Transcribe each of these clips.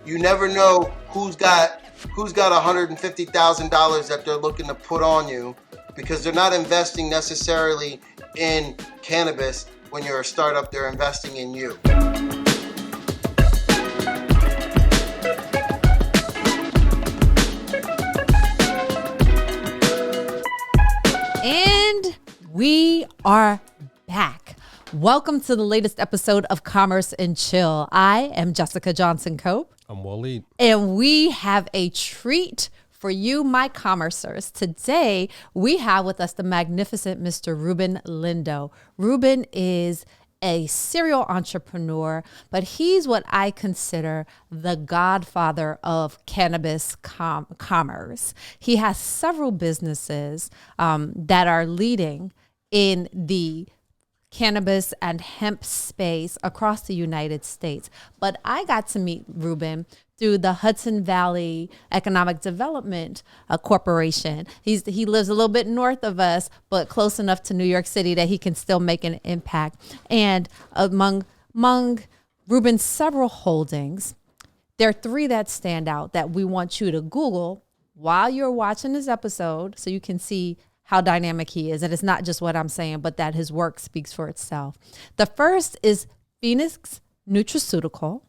You never know who's got $150,000 that they're looking to put on you, because they're not investing necessarily in cannabis. When you're a startup, they're investing in you. And we are back. Welcome to the latest episode of Commerce and Chill. I am Jessica Johnson Cope. I'm Waleed. And we have a treat for you, my commercers. Today, we have with us the magnificent Mr. Ruben Lindo. Ruben is a serial entrepreneur, but he's what I consider the godfather of cannabis commerce. He has several businesses that are leading in the cannabis and hemp space across the United States. But I got to meet Ruben through the Hudson Valley Economic Development Corporation. He lives a little bit north of us, but close enough to New York City that he can still make an impact. And among Ruben's several holdings, there are three that stand out that we want you to Google while you're watching this episode so you can see how dynamic he is. And it's not just what I'm saying, but that his work speaks for itself. The first is Phoenix Nutraceutical.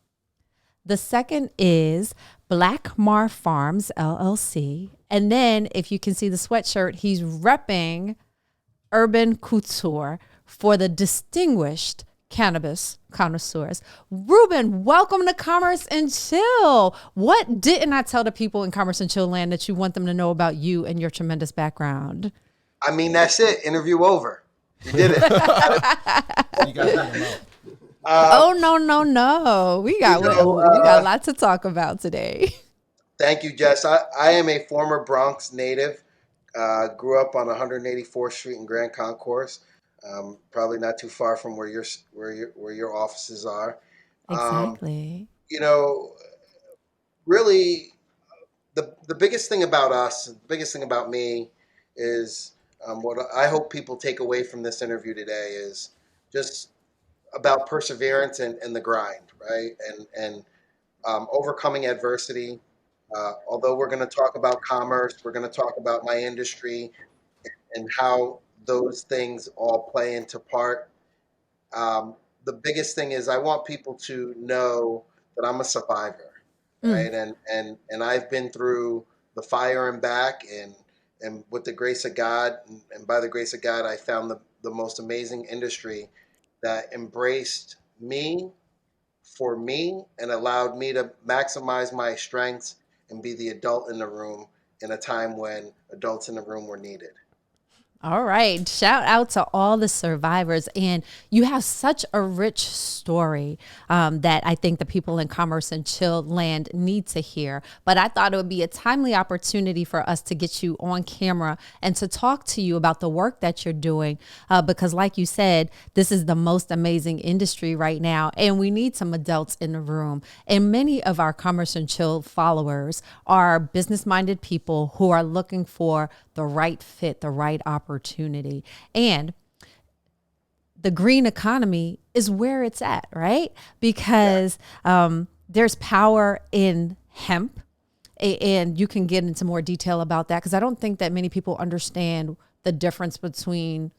The second is Blak Mar Farms, LLC. And then if you can see the sweatshirt, he's repping Herbn Couture for the distinguished cannabis connoisseurs. Ruben, welcome to Commerce and Chill. What didn't I tell the people in Commerce and Chill land that you want them to know about you and your tremendous background? I mean, that's it. Interview over. You did it. You got him out. Oh, no. We got a lot to talk about today. Thank you, Jess. I am a former Bronx native. Grew up on 184th Street in Grand Concourse. Probably not too far from where your offices are. Exactly. Really, the biggest thing about us, the biggest thing about me is what I hope people take away from this interview today is just about perseverance and the grind, right? And overcoming adversity. Although we're going to talk about commerce, we're going to talk about my industry and how those things all play into part. The biggest thing is I want people to know that I'm a survivor, right? And I've been through the fire and back, and with the grace of God, and by the grace of God, I found the most amazing industry that embraced me for me and allowed me to maximize my strengths and be the adult in the room in a time when adults in the room were needed. All right. Shout out to all the survivors. And you have such a rich story that I think the people in Commerce and Chill land need to hear. But I thought it would be a timely opportunity for us to get you on camera and to talk to you about the work that you're doing. Because like you said, this is the most amazing industry right now. And we need some adults in the room. And many of our Commerce and Chill followers are business-minded people who are looking for the right fit, the right opportunity. And the green economy is where it's at, right? Because there's power in hemp. And you can get into more detail about that, because I don't think that many people understand the difference between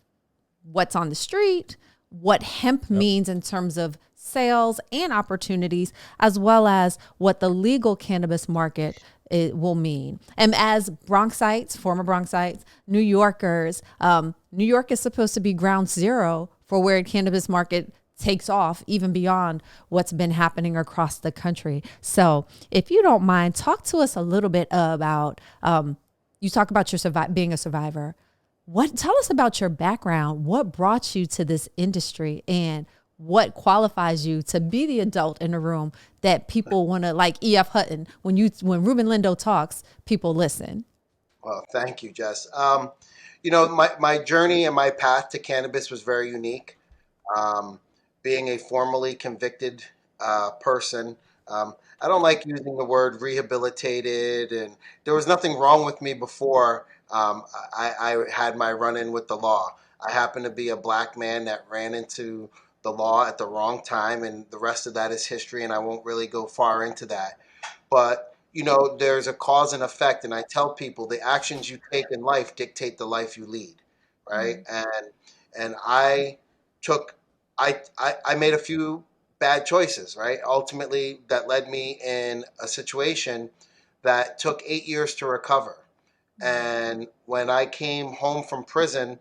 what's on the street, what hemp means in terms of sales and opportunities, as well as what the legal cannabis market it will mean. And as Bronxites, former Bronxites, New Yorkers, New York is supposed to be ground zero for where cannabis market takes off, even beyond what's been happening across the country. So if you don't mind, talk to us a little bit about, you talk about your being a survivor. Tell us about your background. What brought you to this industry, and what qualifies you to be the adult in the room that people want to, like E.F. Hutton, when Ruben Lindo talks, people listen. Well, thank you, Jess. My journey and my path to cannabis was very unique. Being a formerly convicted person, I don't like using the word rehabilitated, and there was nothing wrong with me before I had my run-in with the law. I happened to be a black man that ran into the law at the wrong time, and the rest of that is history, and I won't really go far into that. But, you know, there's a cause and effect. And I tell people the actions you take in life dictate the life you lead. Right. And I took, I made a few bad choices, right? Ultimately, that led me in a situation that took 8 years to recover. And when I came home from prison,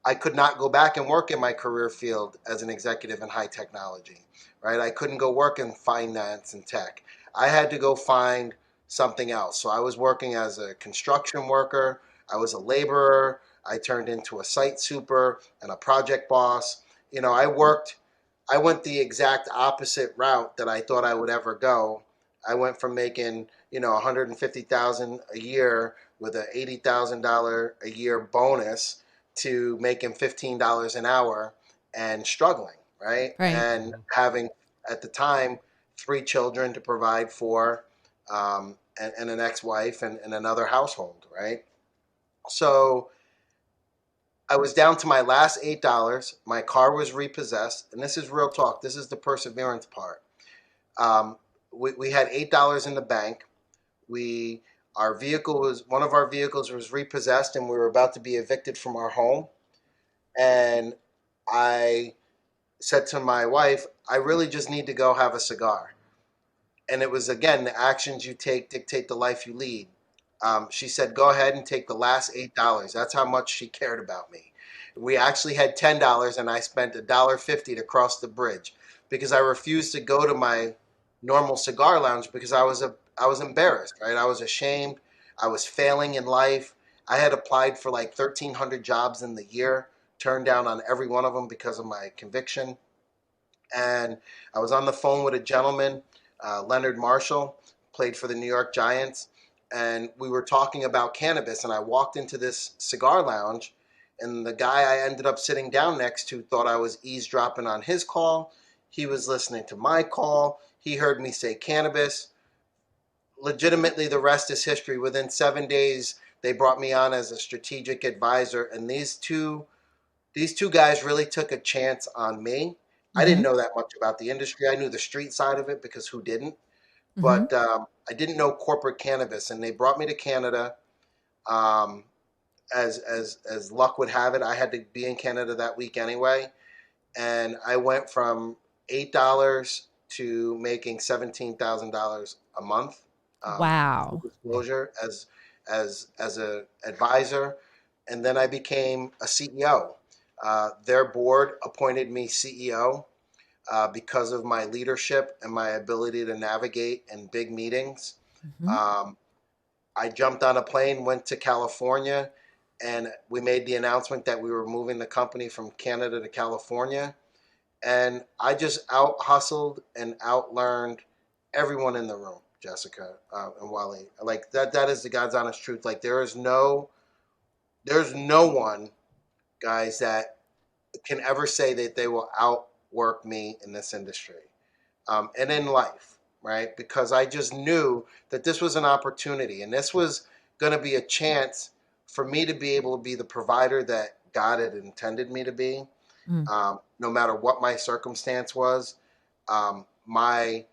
I could not go back and work in my career field as an executive in high technology, right? I couldn't go work in finance and tech. I had to go find something else. So I was working as a construction worker, I was a laborer, I turned into a site super and a project boss. You know, I went the exact opposite route that I thought I would ever go. I went from making, you know, 150,000 a year with a $80,000 a year bonus to making $15 an hour and struggling, right? Right. And having at the time 3 children to provide for, and an ex-wife and another household, right? So I was down to my last $8. My car was repossessed, and this is real talk. This is the perseverance part. Um, we had $8 in the bank. We our vehicle was one of our vehicles was repossessed, and we were about to be evicted from our home. And I said to my wife, I really just need to go have a cigar. And it was, again, the actions you take dictate the life you lead. She said, go ahead and take the last $8. That's how much she cared about me. We actually had $10, and I spent $1.50 to cross the bridge because I refused to go to my normal cigar lounge because I was embarrassed, right? I was ashamed. I was failing in life. I had applied for like 1,300 jobs in the year, turned down on every one of them because of my conviction. And I was on the phone with a gentleman, Leonard Marshall, played for the New York Giants, and we were talking about cannabis. And I walked into this cigar lounge, and the guy I ended up sitting down next to thought I was eavesdropping on his call. He was listening to my call. He heard me say cannabis. Legitimately, the rest is history. Within 7 days, they brought me on as a strategic advisor, and these two guys really took a chance on me. I didn't Mm-hmm. know that much about the industry. I knew the street side of it because who didn't? Mm-hmm. But I didn't know corporate cannabis, and they brought me to Canada. Um, as luck would have it, I had to be in Canada that week anyway, and I went from $8 to making $17,000 a month. Full Wow. disclosure, as a advisor, and then I became a CEO. Their board appointed me CEO because of my leadership and my ability to navigate in big meetings. Mm-hmm. Um, I jumped on a plane, went to California, and we made the announcement that we were moving the company from Canada to California. And I just out hustled and out learned everyone in the room, Jessica and Waleed. Like that is the God's honest truth. Like there's no one, guys, that can ever say that they will outwork me in this industry, and in life, right? Because I just knew that this was an opportunity, and this was going to be a chance for me to be able to be the provider that God had intended me to be, Mm. no matter what my circumstance was. My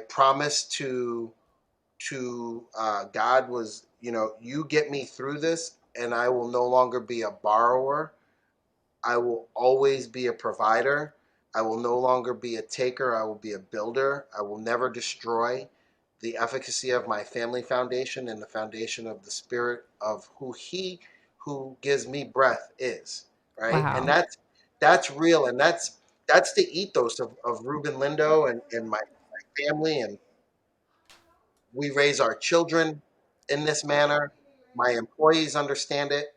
promise to God was, you know, you get me through this, and I will no longer be a borrower. I will always be a provider. I will no longer be a taker. I will be a builder. I will never destroy the efficacy of my family foundation and the foundation of the spirit of who gives me breath is, right? And Wow. that's real, and that's the ethos of Ruben Lindo and my family, and we raise our children in this manner. My employees understand it,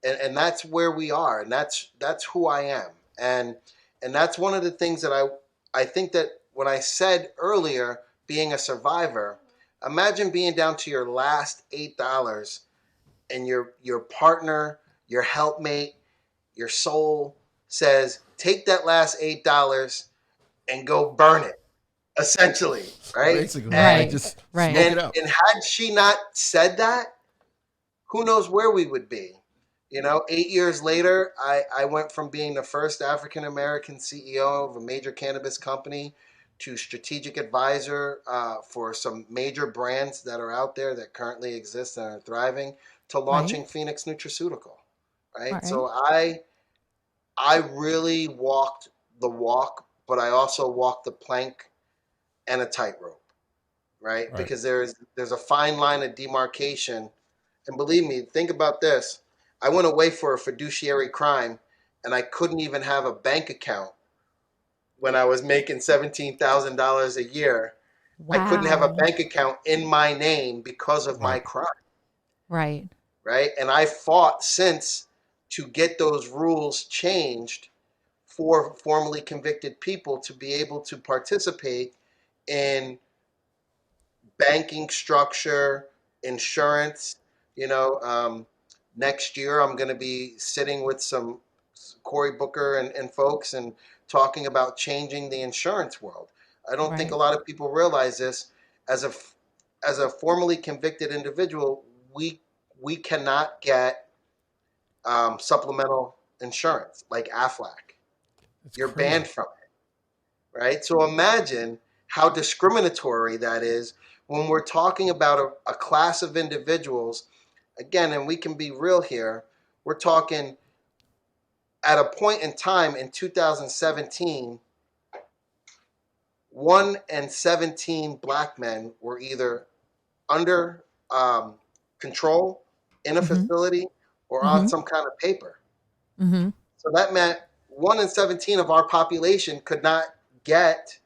and that's where we are, and that's who I am, and that's one of the things that I think that when I said earlier, being a survivor, imagine being down to your last $8, and your partner, your helpmate, your soul says, take that last $8 and go burn it, essentially, right? Basically, like Right. just Right. smoke it out. And had she not said that, who knows where we would be? You know, 8 years later, I went from being the first African American CEO of a major cannabis company to strategic advisor for some major brands that are out there that currently exist and are thriving, to launching Right. Phoenix Nutraceutical. Right. Right. So I really walked the walk, but I also walked the plank and a tightrope. Right. Right. Because there's a fine line of demarcation. And believe me, think about this. I went away for a fiduciary crime and I couldn't even have a bank account when I was making $17,000 a year. I couldn't have a Wow. bank account in my name because of my Right. crime, Right. right? And I fought since to get those rules changed for formerly convicted people to be able to participate in banking structure, insurance. You know, next year I'm going to be sitting with some Cory Booker and folks and talking about changing the insurance world. I don't think a Right. lot of people realize this. As a formerly convicted individual, we cannot get supplemental insurance like Aflac. It's You're crazy. banned from it, right? So imagine how discriminatory that is when we're talking about a class of individuals. Again, and we can be real here. We're talking at a point in time in 2017, 1 in 17 black men were either under control in a Mm-hmm. facility or on Mm-hmm. some kind of paper. Mm-hmm. So that meant 1 in 17 of our population could not get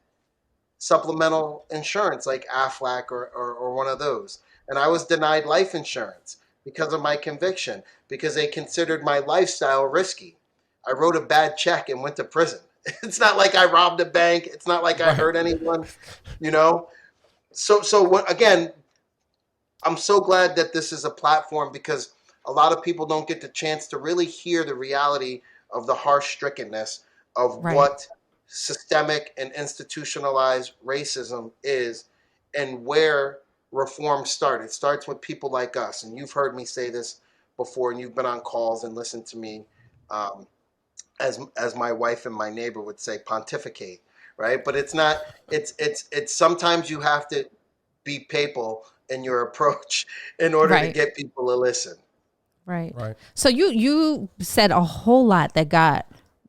supplemental insurance like Aflac or one of those. And I was denied life insurance because of my conviction, because they considered my lifestyle risky. I wrote a bad check and went to prison. It's not like I robbed a bank. It's not like I Right. hurt anyone, you know? So what, again, I'm so glad that this is a platform because a lot of people don't get the chance to really hear the reality of the harsh strickenness of Right. what systemic and institutionalized racism is and where reform starts. It starts with people like us. And you've heard me say this before, and you've been on calls and listened to me, um, as my wife and my neighbor would say, pontificate, right? But it's not. It's sometimes you have to be papal in your approach in order to Right. get people to listen. Right. Right. So you said a whole lot that got,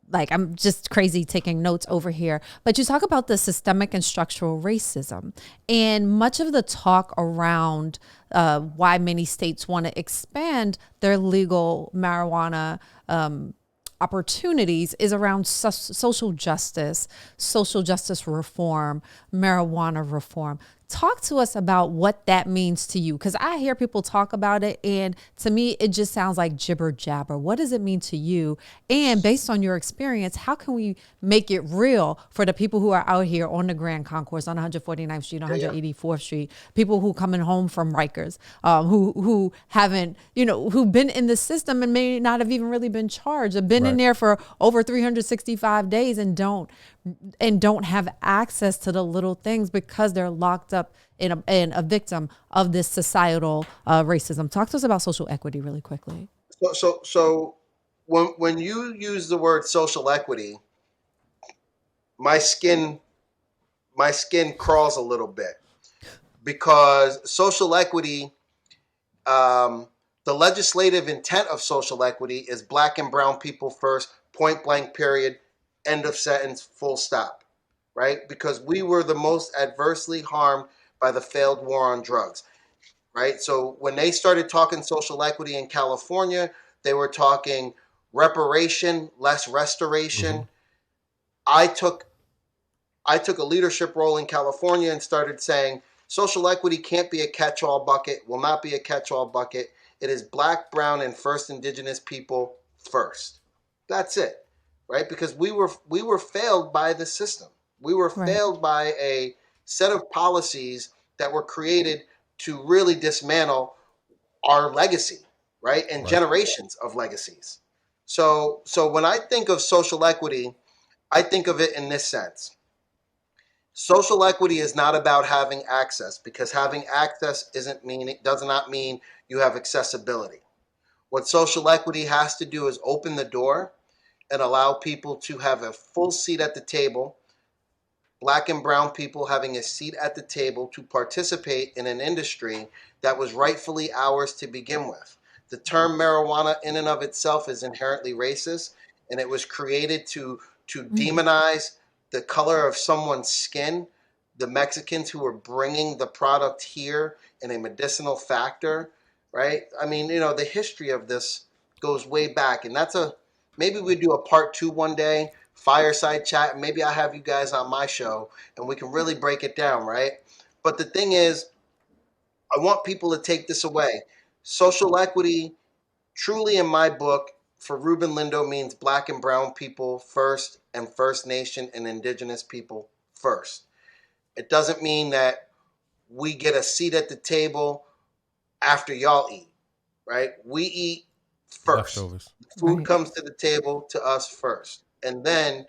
like, I'm just crazy taking notes over here, but you talk about the systemic and structural racism, and much of the talk around why many states want to expand their legal marijuana opportunities is around social justice reform, marijuana reform. Talk to us about what that means to you, because I hear people talk about it, and to me, it just sounds like jibber jabber. What does it mean to you? And based on your experience, how can we make it real for the people who are out here on the Grand Concourse, on 149th Street, Yeah, yeah. 184th Street, people who coming home from Rikers, who haven't, who've been in the system and may not have even really been charged, have been in Right. there for over 365 days and don't have access to the little things because they're locked up in a victim of this societal racism. Talk to us about social equity really quickly. So when you use the word social equity, my skin my skin crawls a little bit because social equity, the legislative intent of social equity is black and brown people first, point blank, period, end of sentence, full stop, right? Because we were the most adversely harmed by the failed war on drugs, right? So when they started talking social equity in California, they were talking reparation, less Mm-hmm. restoration. I took I took a leadership role in California and started saying social equity can't be a catch-all bucket, will not be a catch-all bucket. It is black, brown, and first indigenous people first. That's it, right? Because we were failed by the system. We were Right. failed by a set of policies that were created to really dismantle our legacy, right? And Right. generations of legacies. So when I think of social equity, I think of it in this sense. Social equity is not about having access because having access isn't mean it does not mean you have accessibility. What social equity has to do is open the door and allow people to have a full seat at the table Black and brown people having a seat at the table to participate in an industry that was rightfully ours to begin with. The term marijuana in and of itself is inherently racist, and it was created to demonize the color of someone's skin. The Mexicans who were bringing the product here in a medicinal factor, right? I mean, the history of this goes way back, and maybe we do a part 2 one day, fireside chat, and maybe I have you guys on my show, and we can really break it down, right? But the thing is, I want people to take this away. Social equity, truly in my book, for Ruben Lindo, means black and brown people first, and First Nation and indigenous people first. It doesn't mean that we get a seat at the table after y'all eat, right? We eat first. Leftovers. Food comes to the table to us first. And then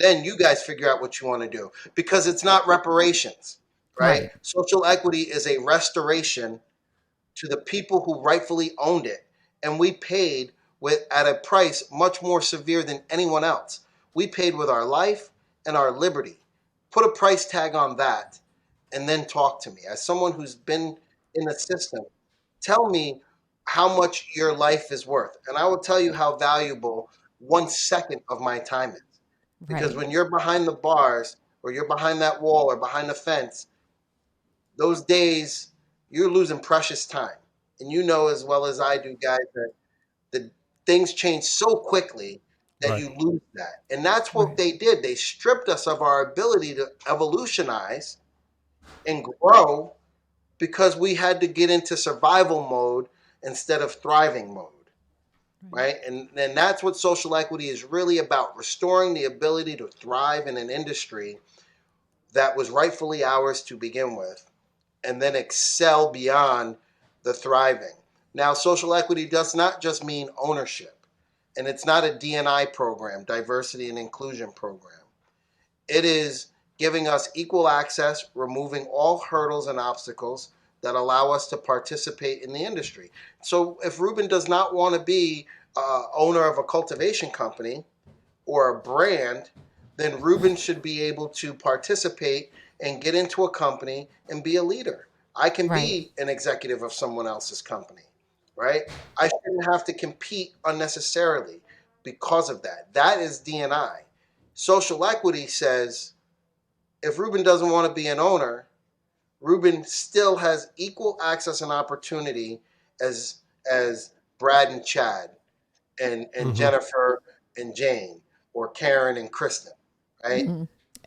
you guys figure out what you want to do, because it's not reparations, right? Social equity is a restoration to the people who rightfully owned it. And we paid at a price much more severe than anyone else. We paid with our life and our liberty. Put a price tag on that, and then talk to me. As someone who's been in the system, tell me how much your life is worth. And I will tell you how valuable 1 second of my time is. Because when you're behind the bars, or you're behind that wall, or behind the fence, those days, you're losing precious time. And you know as well as I do, guys, that the things change so quickly that you lose that. And that's what they did. They stripped us of our ability to evolutionize and grow, because we had to get into survival mode instead of thriving mode, right? And that's what social equity is really about, restoring the ability to thrive in an industry that was rightfully ours to begin with, and then excel beyond the thriving. Now, social equity does not just mean ownership, and it's not a D&I program, diversity and inclusion program. It is giving us equal access, removing all hurdles and obstacles that allow us to participate in the industry. So if Ruben does not want to be owner of a cultivation company or a brand, then Ruben should be able to participate and get into a company and be a leader. I can be an executive of someone else's company, right? I shouldn't have to compete unnecessarily because of that. That is D&I. Social equity says, if Ruben doesn't want to be an owner, Ruben still has equal access and opportunity as Brad and Chad and Jennifer and Jane, or Karen and Kristen, right?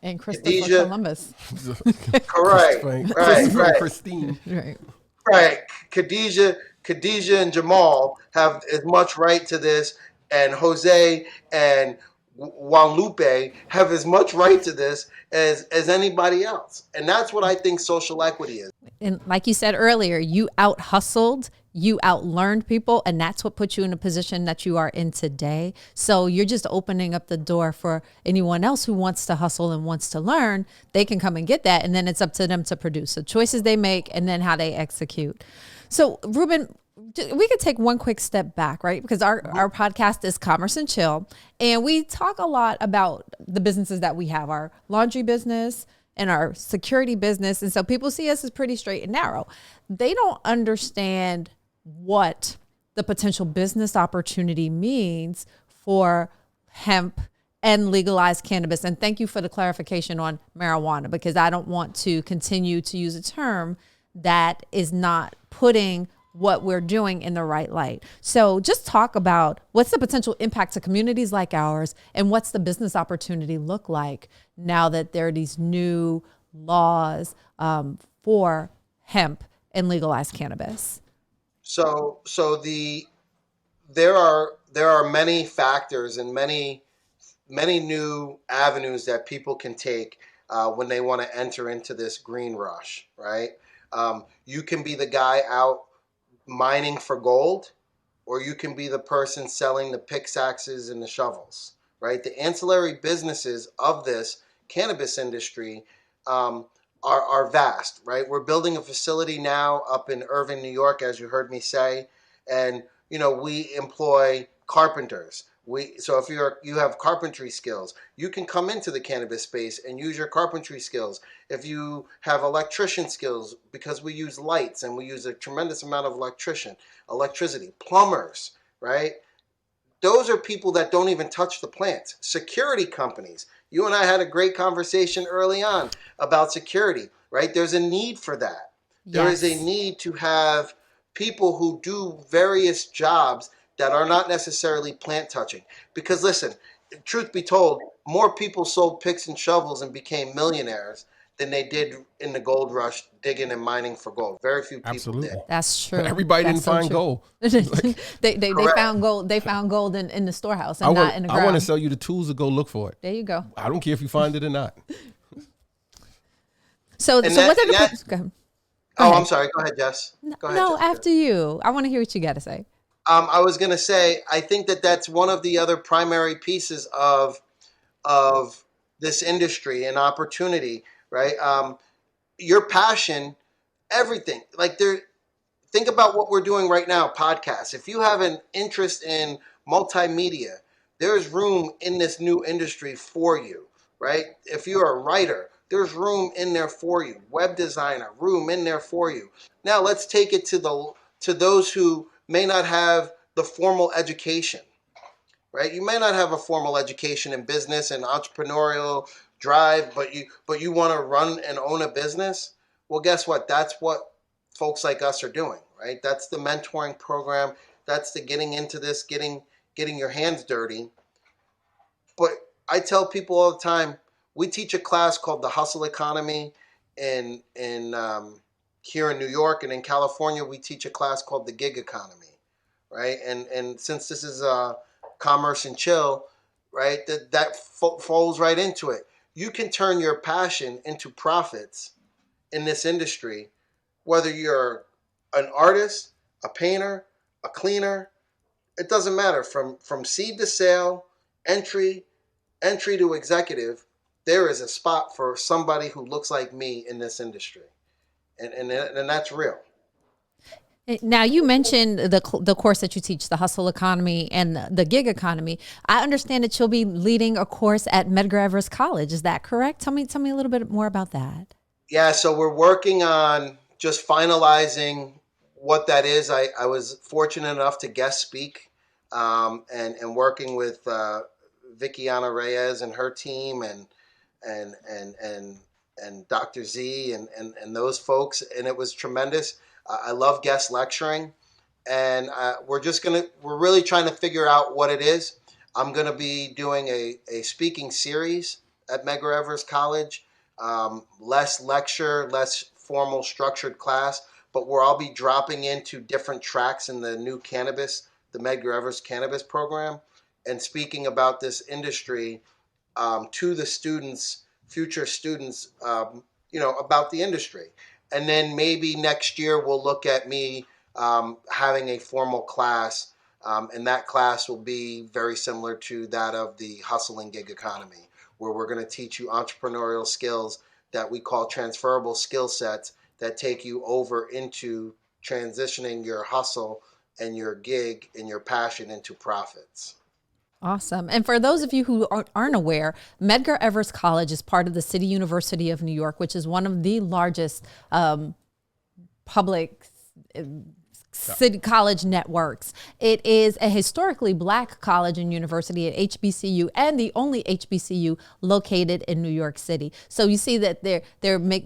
And Christopher Khadijah, Columbus. Correct. Right. Christine. Right. Khadijah and Jamal have as much right to this, and Jose and Guadalupe have as much right to this as anybody else. And that's what I think social equity is. And like you said earlier, you out hustled, you outlearned people, and that's what put you in a position that you are in today. So you're just opening up the door for anyone else who wants to hustle and wants to learn. They can come and get that, and then it's up to them to produce the choices they make and then how they execute. So Ruben, we could take one quick step back, right? Because our podcast is Commerce and Chill, and we talk a lot about the businesses that we have, our laundry business and our security business. And so people see us as pretty straight and narrow. They don't understand what the potential business opportunity means for hemp and legalized cannabis. And thank you for the clarification on marijuana, because I don't want to continue to use a term that is not putting what we're doing in the right light. So just talk about what's the potential impact to communities like ours, and what's the business opportunity look like now that there are these new laws for hemp and legalized cannabis. So there are many factors and many new avenues that people can take when they want to enter into this green rush, right? You can be the guy out mining for gold, or you can be the person selling the pickaxes and the shovels, right? The ancillary businesses of this cannabis industry are vast, right? We're building a facility now up in Irving, New York, as you heard me say, and we employ carpenters, So if you have carpentry skills, you can come into the cannabis space and use your carpentry skills. If you have electrician skills, because we use lights and we use a tremendous amount of electricity, plumbers, right? Those are people that don't even touch the plants. Security companies. You and I had a great conversation early on about security, right? There's a need for that. There is a need to have people who do various jobs that are not necessarily plant touching. Because listen, truth be told, more people sold picks and shovels and became millionaires than they did in the gold rush digging and mining for gold. Very few people did. Absolutely. That's true. Everybody That's didn't so find true. gold. They Correct. found gold. They found gold in the storehouse and I not in the ground. want to sell you the tools to go look for it. There you go. I don't care if you find it or not. So what are the go ahead. Go ahead. I'm sorry. Go ahead, Jess. Go ahead, No, Jessica. after you. I want to hear what you got to say. I was going to say, I think that that's one of the other primary pieces of this industry and opportunity, right? Your passion, everything. Like think about what we're doing right now, podcasts. If you have an interest in multimedia, there's room in this new industry for you, right? If you're a writer, there's room in there for you. Web designer, room in there for you. Now let's take it to those who may not have the formal education, right? You may not have a formal education in business and entrepreneurial drive, but you want to run and own a business. Well, guess what? That's what folks like us are doing, right? That's the mentoring program. That's the getting into this, getting your hands dirty. But I tell people all the time, we teach a class called the Hustle Economy in here in New York, and in California, we teach a class called the Gig Economy, right? And since this is commerce and chill, right, that falls right into it. You can turn your passion into profits in this industry, whether you're an artist, a painter, a cleaner. It doesn't matter. From seed to sale, entry to executive, there is a spot for somebody who looks like me in this industry, and that's real. Now, you mentioned the course that you teach, the Hustle Economy and the Gig Economy. I understand that you'll be leading a course at Medgar College. Is that correct? Tell me a little bit more about that. Yeah, so we're working on just finalizing what that is. I was fortunate enough to guest speak and working with Vickiana Reyes and her team and Dr. Z and those folks, and it was tremendous. I love guest lecturing, and we're really trying to figure out what it is. I'm going to be doing a speaking series at Medgar College, less lecture, less formal structured class, but where I'll be dropping into different tracks in the new cannabis, the Medgar Cannabis program, and speaking about this industry to the students, future students, about the industry. And then maybe next year we'll look at me having a formal class, and that class will be very similar to that of the Hustle and Gig Economy, where we're going to teach you entrepreneurial skills that we call transferable skill sets that take you over into transitioning your hustle and your gig and your passion into profits. Awesome. And for those of you who aren't aware, Medgar College is part of the City University of New York, which is one of the largest public city college networks. It is a historically Black college and university at HBCU, and the only HBCU located in New York City. So you see that they're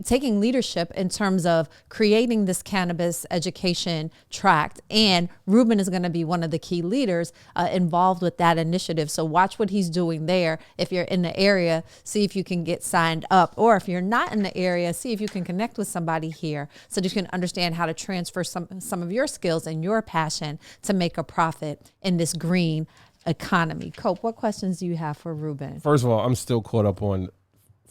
taking leadership in terms of creating this cannabis education tract, and Ruben is going to be one of the key leaders involved with that initiative. So watch what he's doing there. If you're in the area, see if you can get signed up, or if you're not in the area, see if you can connect with somebody here so that you can understand how to transfer some of your skills and your passion to make a profit in this green economy. Cope, what questions do you have for Ruben? First of all, I'm still caught up on,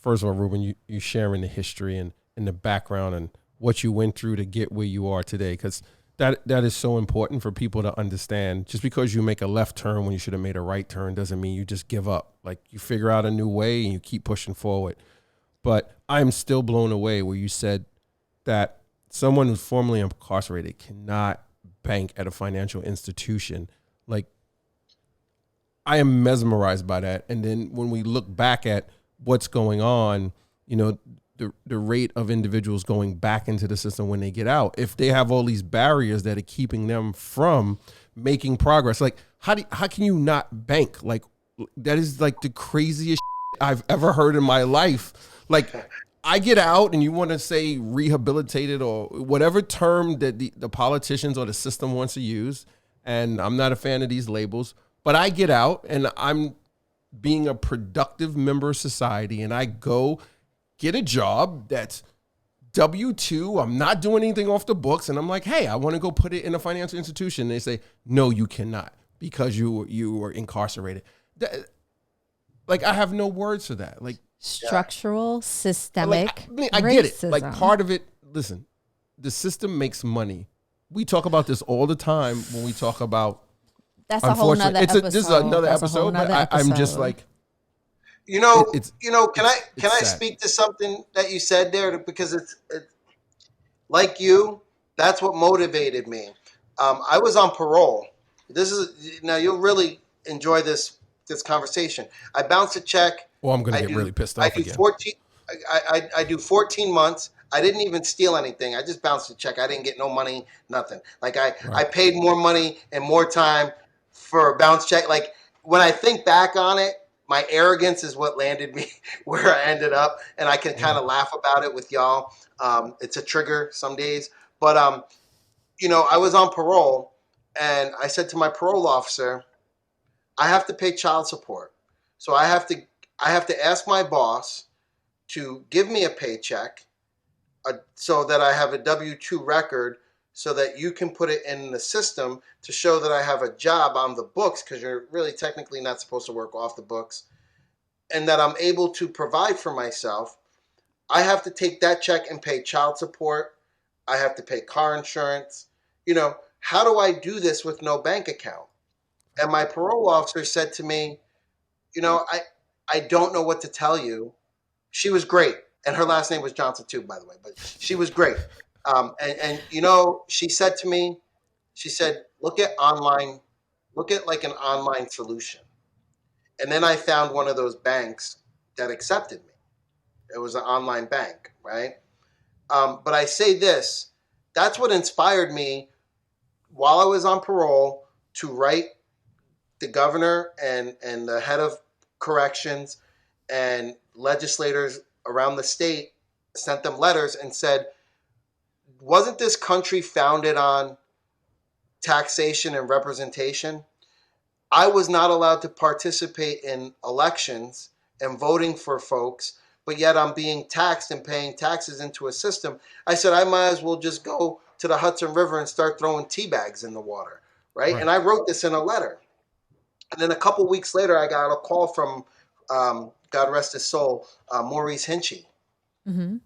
Ruben, you sharing the history and the background and what you went through to get where you are today, because that is so important for people to understand. Just because you make a left turn when you should have made a right turn doesn't mean you just give up. Like, you figure out a new way and you keep pushing forward. But I'm still blown away where you said that someone who's formerly incarcerated cannot bank at a financial institution. Like, I am mesmerized by that. And then when we look back at what's going on, you know, the rate of individuals going back into the system when they get out, if they have all these barriers that are keeping them from making progress, like how can you not bank? Like that is like the craziest I've ever heard in my life. Like I get out and you want to say rehabilitated or whatever term that the politicians or the system wants to use. And I'm not a fan of these labels, but I get out and I'm being a productive member of society and I go get a job that's W-2. I'm not doing anything off the books. And I'm like, hey, I want to go put it in a financial institution. And they say, no, you cannot because you were incarcerated. Like, I have no words for that. Like structural, systemic I get it. racism. Like part of it, listen, the system makes money. We talk about this all the time when we talk about, that's a whole nother episode. This is another episode, but I'm just like, can I sad. speak to something that you said there? Because it's like you, that's what motivated me. I was on parole. Now you'll really enjoy this conversation. I bounced a check. Well, I'm going to get really pissed off again. I do 14 months. I didn't even steal anything. I just bounced a check. I didn't get no money, nothing. Like I paid more money and more time for a bounce check. Like when I think back on it, my arrogance is what landed me where I ended up, and I can kind of laugh about it with y'all. It's a trigger some days, but I was on parole, and I said to my parole officer, I have to pay child support, so I have to ask my boss to give me a paycheck, so that I have a W-2 record, so that you can put it in the system to show that I have a job on the books, because you're really technically not supposed to work off the books, and that I'm able to provide for myself. I have to take that check and pay child support. I have to pay car insurance. How do I do this with no bank account? And my parole officer said to me, I don't know what to tell you. She was great. And her last name was Johnson too, by the way, but she was great. She said to me, look at like an online solution. And then I found one of those banks that accepted me. It was an online bank, right? But I say this, that's what inspired me while I was on parole to write the governor and the head of corrections and legislators around the state, sent them letters and said, wasn't this country founded on taxation and representation? I was not allowed to participate in elections and voting for folks, but yet I'm being taxed and paying taxes into a system. I said, I might as well just go to the Hudson River and start throwing tea bags in the water, right? And I wrote this in a letter. And then a couple weeks later, I got a call from, God rest his soul, Maurice Hinchy. Mm-hmm.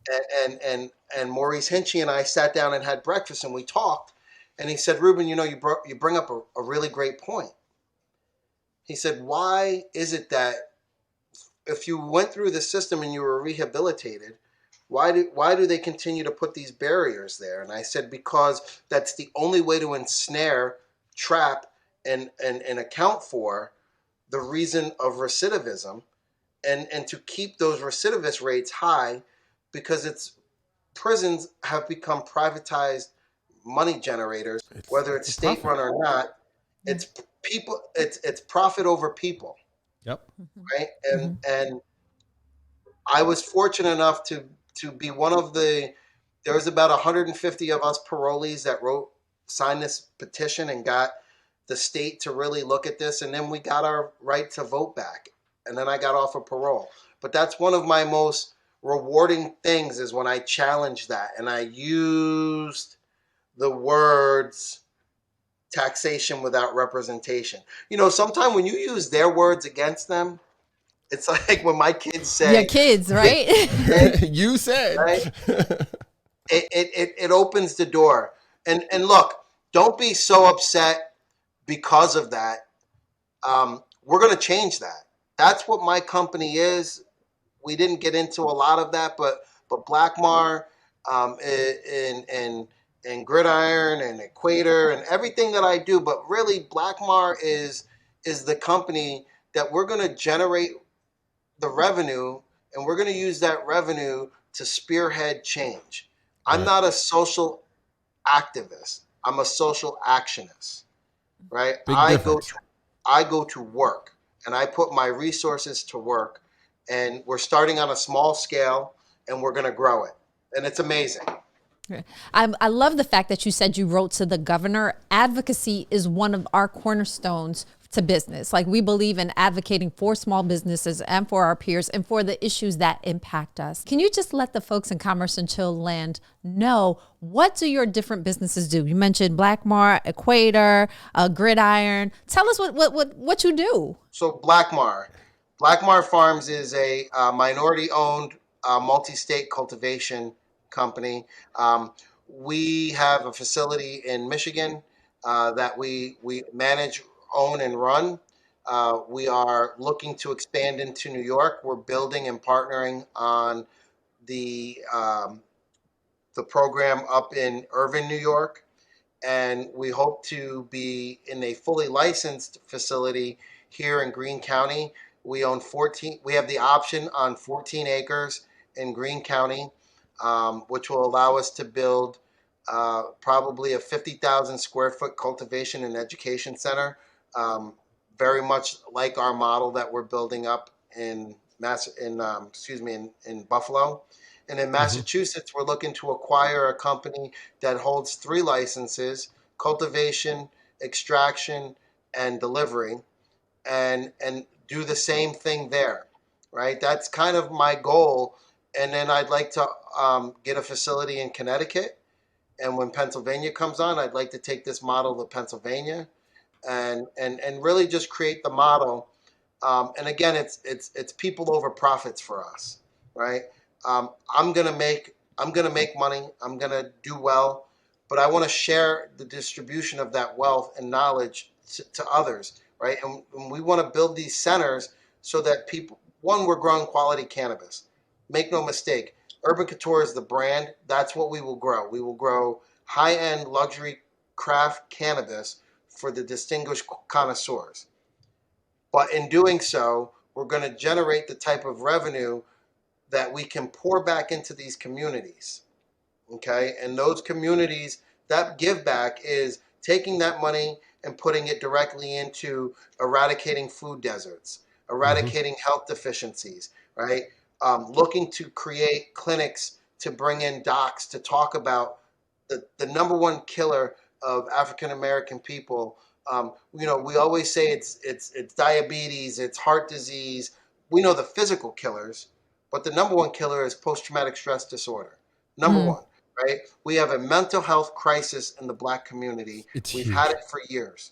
And Maurice Hinchy and I sat down and had breakfast and we talked. And he said, Ruben, you bring up a really great point. He said, why is it that if you went through the system and you were rehabilitated, why do they continue to put these barriers there? And I said, because that's the only way to ensnare, trap, and account for the reason of recidivism and to keep those recidivist rates high, because prisons have become privatized money generators, whether it's state run or not. It's people, it's profit over people. Yep. Right. And I was fortunate enough to be one of there was about 150 of us parolees that signed this petition and got the state to really look at this. And then we got our right to vote back. And then I got off of parole. But that's one of my most rewarding things, is when I challenged that and I used the words taxation without representation. Sometimes when you use their words against them, it's like when my kids say, your kids, right? You said, right? It opens the door. And look, don't be so upset because of that. We're going to change that. That's what my company is. We didn't get into a lot of that, but Blak Mar and Gridiron and Equator and everything that I do, but really Blak Mar is is the company that we're going to generate the revenue, and we're going to use that revenue to spearhead change. I'm Right. not a social activist. I'm a social actionist, right? Big difference. I go to work and I put my resources to work, and we're starting on a small scale and we're going to grow it. And it's amazing. I love the fact that you said you wrote to the governor. Advocacy is one of our cornerstones to business. Like, we believe in advocating for small businesses and for our peers and for the issues that impact us. Can you just let the folks in Commerce and Chill Land know, what do your different businesses do? You mentioned Blak Mar, Equator, Gridiron. Tell us what you do. So Blak Mar Farms is a minority-owned multi-state cultivation company. We have a facility in Michigan that we manage, own, and run. We are looking to expand into New York. We're building and partnering on the program up in Irvine, New York, and we hope to be in a fully licensed facility here in Greene County. We own 14. We have the option on 14 acres in Greene County, which will allow us to build probably a 50,000 square foot cultivation and education center, very much like our model that we're building up in Buffalo. And in Massachusetts, we're looking to acquire a company that holds 3 licenses: cultivation, extraction, and delivery, and do the same thing there, right? That's kind of my goal. And then I'd like to get a facility in Connecticut. And when Pennsylvania comes on, I'd like to take this model to Pennsylvania, and really just create the model. And again, it's people over profits for us, right? I'm gonna make money. I'm gonna do well, but I want to share the distribution of that wealth and knowledge to others, right? And we want to build these centers so that people, one, we're growing quality cannabis. Make no mistake, Herbn Couture is the brand. That's what we will grow. We will grow high-end luxury craft cannabis for the distinguished connoisseurs. But in doing so, we're going to generate the type of revenue that we can pour back into these communities, okay? And those communities, that give back is taking that money and putting it directly into eradicating food deserts, eradicating health deficiencies, right? Looking to create clinics to bring in docs to talk about the number one killer of African American people. We always say it's diabetes, it's heart disease. We know the physical killers, but the number one killer is post-traumatic stress disorder. Number one, right? We have a mental health crisis in the Black community. We've huge. had it for years.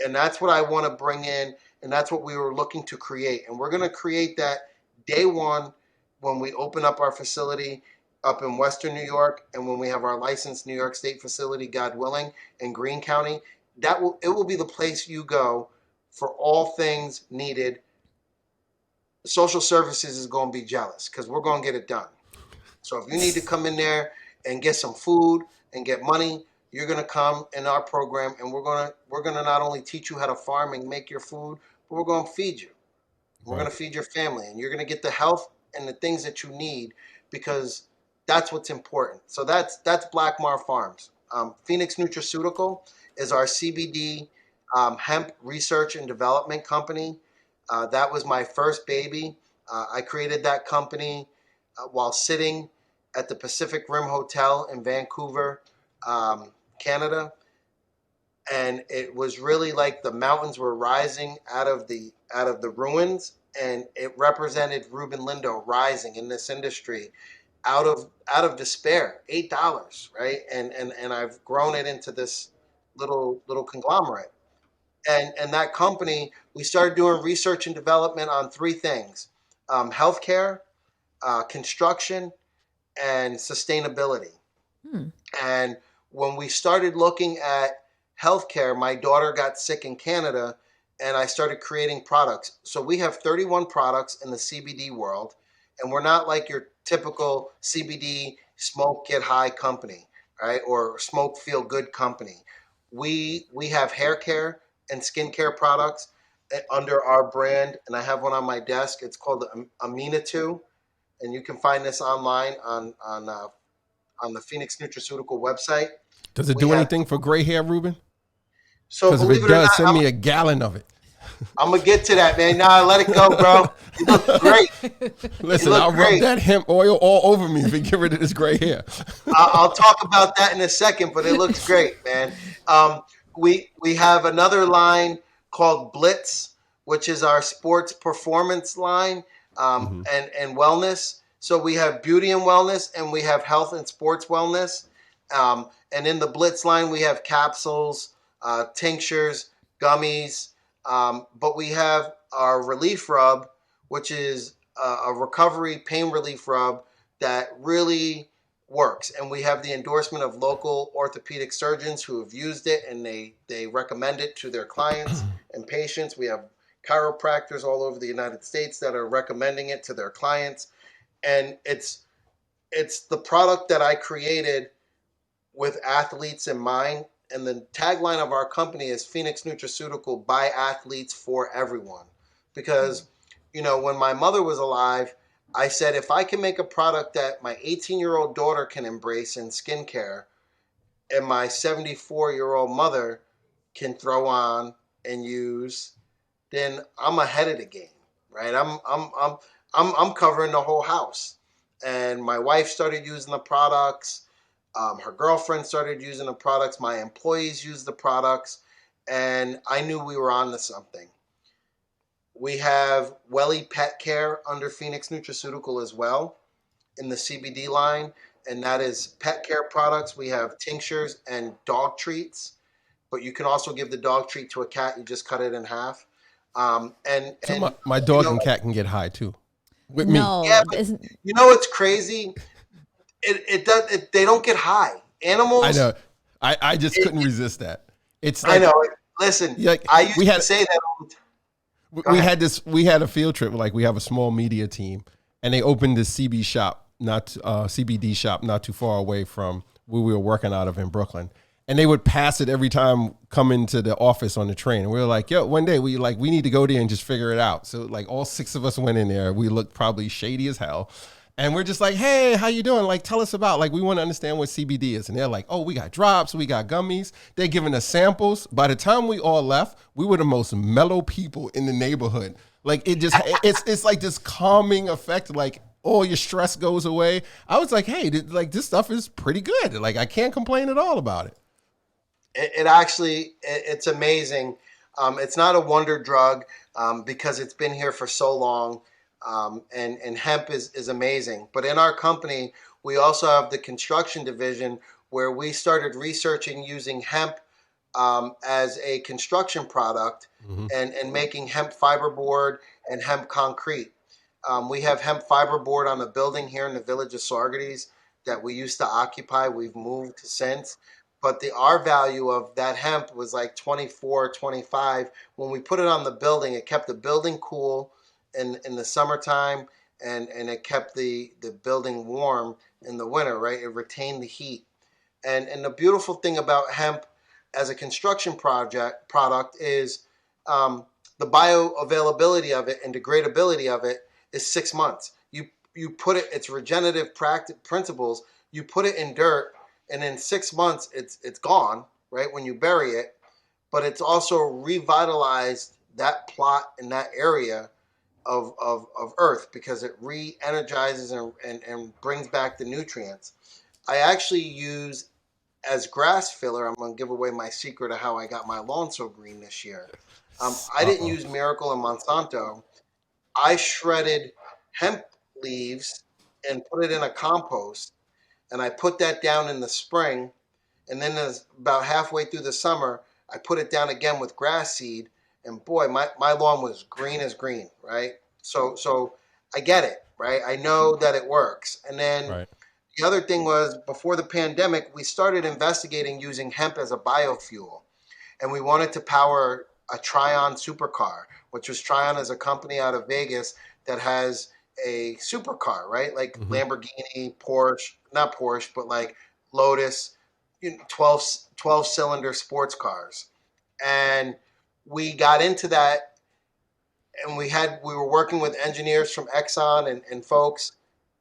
And that's what I want to bring in, and that's what we were looking to create. And we're going to create that day one when we open up our facility up in Western New York, and when we have our licensed New York State facility, God willing, in Greene County. It will be the place you go for all things needed. Social services is going to be jealous because we're going to get it done. So if you need to come in there and get some food and get money, you're going to come in our program, and we're going to not only teach you how to farm and make your food, but we're going to feed you. We're going to feed your family, and you're going to get the health and the things that you need, because that's what's important. So that's Blak Mar Farms. Phoenix Nutraceutical is our CBD hemp research and development company. That was my first baby. I created that company while sitting at the Pacific Rim Hotel in Vancouver, Canada. And it was really like the mountains were rising out of the ruins, and it represented Ruben Lindo rising in this industry out of despair. $8, right? And I've grown it into this little conglomerate. And that company, we started doing research and development on 3 things: healthcare, construction, and sustainability. And when we started looking at healthcare, my daughter got sick in Canada, and I started creating products. So we have 31 products in the CBD world, and we're not like your typical CBD smoke get high company, right? Or smoke feel good company. We have hair care and skincare products, under our brand, and I have one on my desk. It's called Amina2, and you can find this online on the Phoenix Nutraceutical website. Does it We do have anything for gray hair, Ruben? so Because if believe it it or does, not, send me a gallon of it. I'm gonna get to that, man. Nah, let it go, bro. You look great. You Listen, look I'll rub great. that hemp oil all over me if it get rid of this gray hair. I'll talk about that in a second, but it looks great, man. Um, we have another line called Blitz, which is our sports performance line, Mm-hmm. and wellness. So we have beauty and wellness, and we have health and sports wellness. And in the Blitz line, we have capsules, tinctures, gummies, but we have our relief rub, which is a recovery pain relief rub that really works. And we have the endorsement of local orthopedic surgeons who have used it, and they recommend it to their clients and patients. We have chiropractors all over the United States that are recommending it to their clients. And it's the product that I created with athletes in mind. And the tagline of our company is Phoenix Nutraceutical, by athletes for everyone. Because, when my mother was alive, I said, if I can make a product that my 18-year-old daughter can embrace in skincare, and my 74-year-old mother can throw on and use, then I'm ahead of the game, right? I'm covering the whole house. And my wife started using the products. Her girlfriend started using the products. My employees use the products, and I knew we were on to something. We have Waleed Pet Care under Phoenix Nutraceutical as well in the CBD line, and that is pet care products. We have tinctures and dog treats, but you can also give the dog treat to a cat. You just cut it in half. And So and my you dog know, and cat can get high too, with me. yeah, No, but it's crazy. It does. They don't get high. I Animals. know. I just couldn't resist that. It's I like, know. Listen, like I we used to had say that all the time. Go we ahead. had this we had a field trip. Like we have a small media team, and they opened this CBD shop not too far away from where we were working out of in Brooklyn. And they would pass it every time coming to the office on the train. And we were like, yo, one day we need to go there and just figure it out. So like all 6 of us went in there. We looked probably shady as hell. And we're just like, hey, how you doing? Like, tell us about, like, we want to understand what CBD is. And they're like, oh, we got drops, we got gummies. They're giving us samples. By the time we all left, we were the most mellow people in the neighborhood. Like, it's like this calming effect. Like, all your stress goes away. I was like, hey, this stuff is pretty good. Like, I can't complain at all about it. It actually, it's amazing. It's not a wonder drug, because it's been here for so long, and hemp is amazing. But in our company, we also have the construction division where we started researching using hemp, as a construction product, Mm-hmm. and making hemp fiberboard and hemp concrete. We have hemp fiberboard on the building here in the village of Saugerties that we used to occupy. We've moved since. But the R value of that hemp was like 24, 25. When we put it on the building, it kept the building cool in the summertime, and it kept the building warm in the winter, right? It retained the heat. And the beautiful thing about hemp as a construction product is, the bioavailability of it and degradability of it is 6 months. You put it, it's regenerative principles. You put it in dirt, and in 6 months it's gone, right, when you bury it. But it's also revitalized that plot in that area of earth, because it re-energizes and brings back the nutrients. I actually use as grass filler. I'm going to give away my secret of how I got my lawn so green this year. I didn't Uh-oh. use Miracle and Monsanto. I shredded hemp leaves and put it in a compost, and I put that down in the spring, and then about halfway through the summer, I put it down again with grass seed, and boy, my lawn was green as green, right? So I get it, right? I know that it works. And then Right. the other thing was, before the pandemic, we started investigating using hemp as a biofuel, and we wanted to power a Tryon supercar, which was Tryon as a company out of Vegas that has a supercar, right? Like Mm-hmm. Lamborghini, Porsche, not Porsche, but like Lotus, 12 cylinder sports cars. And we got into that, and we were working with engineers from Exxon and folks,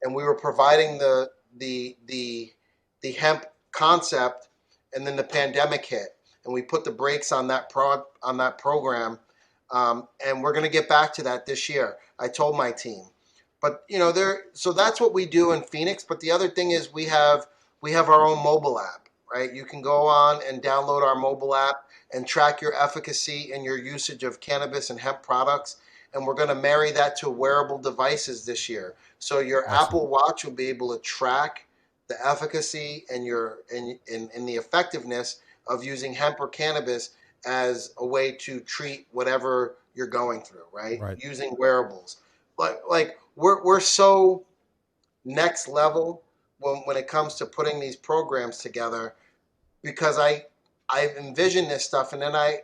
and we were providing the hemp concept, and then the pandemic hit, and we put the brakes on that program, and we're going to get back to that this year. I told my team, but so that's what we do in Phoenix. But the other thing is we have our own mobile app, right? You can go on and download our mobile app and track your efficacy and your usage of cannabis and hemp products. And we're going to marry that to wearable devices this year. So your Awesome. Apple Watch will be able to track the efficacy and the effectiveness of using hemp or cannabis as a way to treat whatever you're going through, right? Right. Using wearables. Like we're so next level when it comes to putting these programs together, because I envision this stuff and then I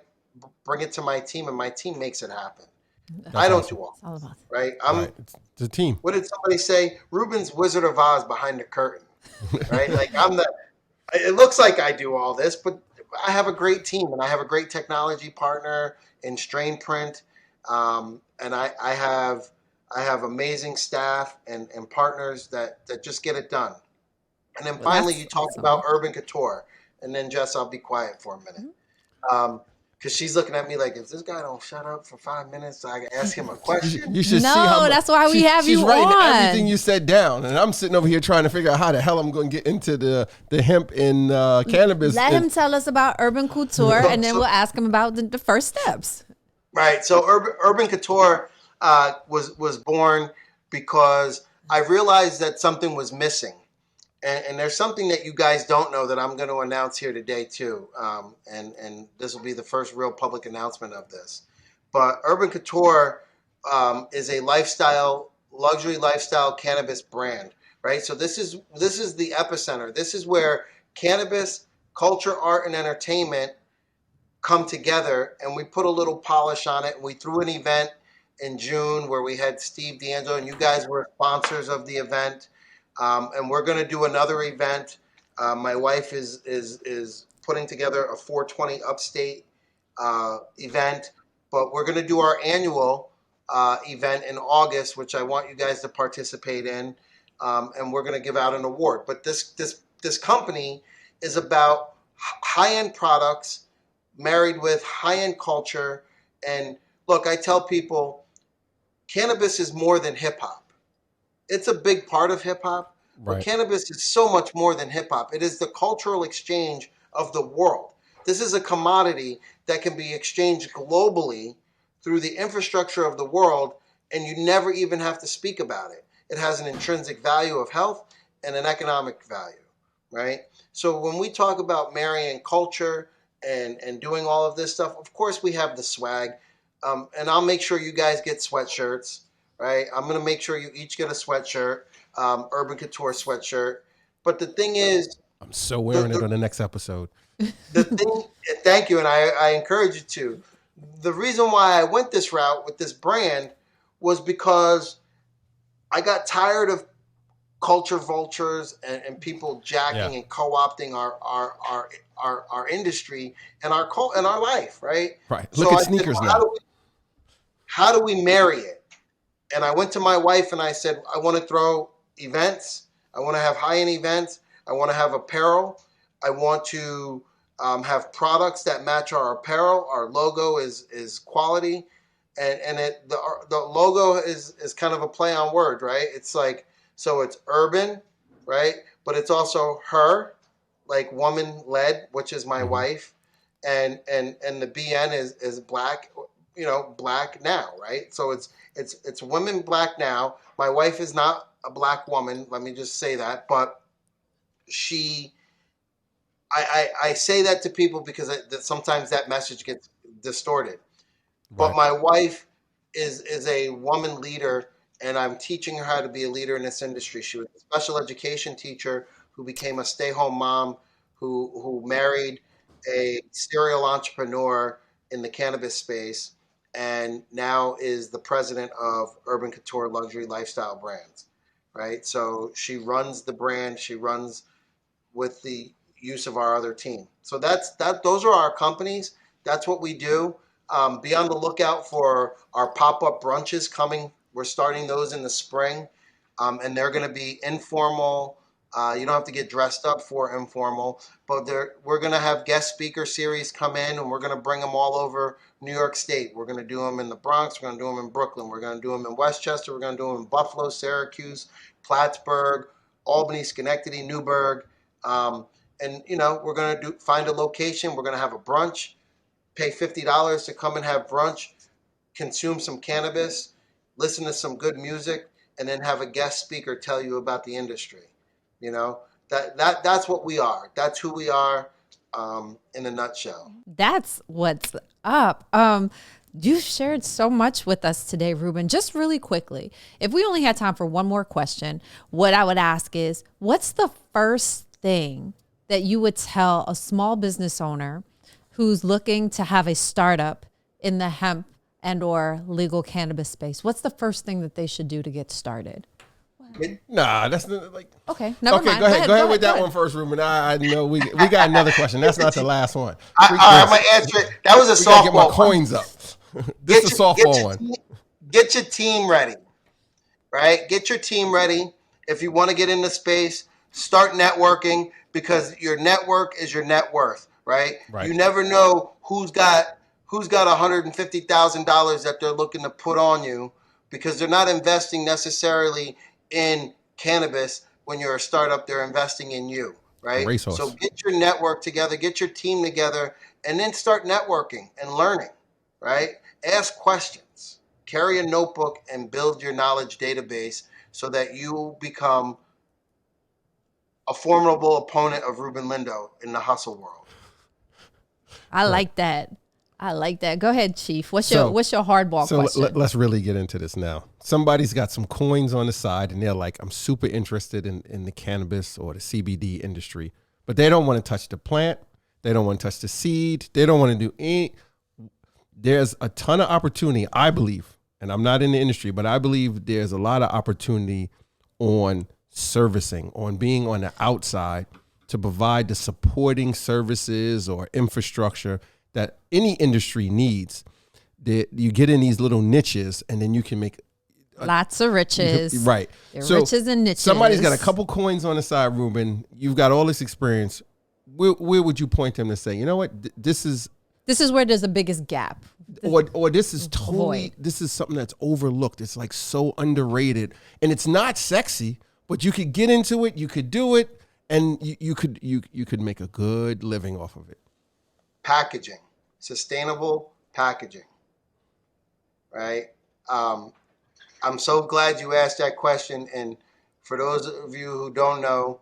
bring it to my team and my team makes it happen. I don't awesome. do all It's all about this, right? Right. It's a team. What did somebody say? Ruben's Wizard of Oz behind the curtain, right? Like it looks like I do all this, but I have a great team and I have a great technology partner in Strain Print. And I have amazing staff and partners that just get it done. And then finally, that's you talked awesome. about Herbn Couture. And then, Jess, I'll be quiet for a minute. Because she's looking at me like, if this guy don't shut up for 5 minutes, I can ask him a question. You should No, see how that's why we have she's you writing on. everything you said down, and I'm sitting over here trying to figure out how the hell I'm going to get into the hemp and cannabis. Let him tell us about Herbn Couture, and then we'll ask him about the first steps. Right. So Herbn Couture was born because I realized that something was missing. And there's something that you guys don't know that I'm going to announce here today too. And this will be the first real public announcement of this. But Herbn Couture is a luxury lifestyle cannabis brand, right? So this is the epicenter. This is where cannabis, culture, art, and entertainment come together, and we put a little polish on it. And we threw an event in June where we had Steve D'Angelo, and you guys were sponsors of the event. And we're going to do another event. My wife is putting together a 420 Upstate event, but we're going to do our annual event in August, which I want you guys to participate in, and we're going to give out an award. But this company is about high-end products married with high-end culture. And look, I tell people, cannabis is more than hip-hop. It's a big part of hip-hop, but Right. cannabis is so much more than hip-hop. It is the cultural exchange of the world. This is a commodity that can be exchanged globally through the infrastructure of the world, and you never even have to speak about it. It has an intrinsic value of health and an economic value, right? So when we talk about marrying culture and doing all of this stuff, of course we have the swag, and I'll make sure you guys get sweatshirts. Right, I'm gonna make sure you each get a sweatshirt, Herbn Couture sweatshirt. But the thing is, I'm so wearing it on the next episode. the thing. Thank you, and I encourage you to. The reason why I went this route with this brand was because I got tired of culture vultures and people jacking and co-opting our industry and our life. Right. Right. So Look at I said, sneakers well, now. how do we marry it? And I went to my wife and I said, I want to throw events. I want to have high-end events. I want to have apparel. I want to have products that match our apparel. Our logo is quality. And the logo is kind of a play on word, right? It's like, so it's urban, right? But it's also her, like woman led, which is my wife. And the BN is black, black now, right? So it's women black now. My wife is not a black woman. Let me just say that. But I say that to people because sometimes that message gets distorted. But Right. my wife is a woman leader, and I'm teaching her how to be a leader in this industry. She was a special education teacher who became a stay-home mom who married a serial entrepreneur in the cannabis space, and now is the president of Herbn Couture Luxury Lifestyle Brands, right? So she runs the brand. She runs with the use of our other team. So those are our companies. That's what we do. Be on the lookout for our pop-up brunches coming. We're starting those in the spring, and they're going to be informal. You don't have to get dressed up for informal, but we're going to have guest speaker series come in, and we're going to bring them all over New York State. We're going to do them in the Bronx. We're going to do them in Brooklyn. We're going to do them in Westchester. We're going to do them in Buffalo, Syracuse, Plattsburgh, Albany, Schenectady, Newburgh. And we're going to find a location. We're going to have a brunch, pay $50 to come and have brunch, consume some cannabis, listen to some good music, and then have a guest speaker tell you about the industry. That's what we are. That's who we are, in a nutshell. That's what's up. You've shared so much with us today, Ruben. Just really quickly, if we only had time for one more question, what I would ask is, what's the first thing that you would tell a small business owner who's looking to have a startup in the hemp and or legal cannabis space? What's the first thing that they should do to get started? Nah, that's not, like. Okay, never mind. Go ahead with that one first, Ruben. I know we got another question. That's not the last one. I'm gonna answer it. That was a softball. Get my coins up. This is a softball one. Get your team ready, right? Get your team ready. If you want to get into space, start networking, because your network is your net worth, right? You never know who's got $150,000 that they're looking to put on you, because they're not investing necessarily in cannabis. When you're a startup, they're investing in you, right? Racehorse. So get your network together, get your team together, and then start networking and learning, right? Ask questions, carry a notebook, and build your knowledge database so that you become a formidable opponent of Ruben Lindo in the hustle world. I like that. Go ahead, Chief. What's your hardball question? Let's really get into this now. Somebody's got some coins on the side and they're like, I'm super interested in the cannabis or the CBD industry, but they don't want to touch the plant. They don't want to touch the seed. They don't want to do any. There's a ton of opportunity, I believe, and I'm not in the industry, but I believe there's a lot of opportunity on servicing, on being on the outside to provide the supporting services or infrastructure that any industry needs. That you get in these little niches and then you can make lots of riches. Right. So riches and niches. Somebody's got a couple coins on the side, Ruben. You've got all this experience. Where would you point them to say, you know what, this is where there's the biggest gap. Or this is totally, this is something that's overlooked. It's like so underrated and it's not sexy, but you could get into it, you could do it, and you could make a good living off of it. Packaging, sustainable packaging, right? I'm so glad you asked that question. And for those of you who don't know,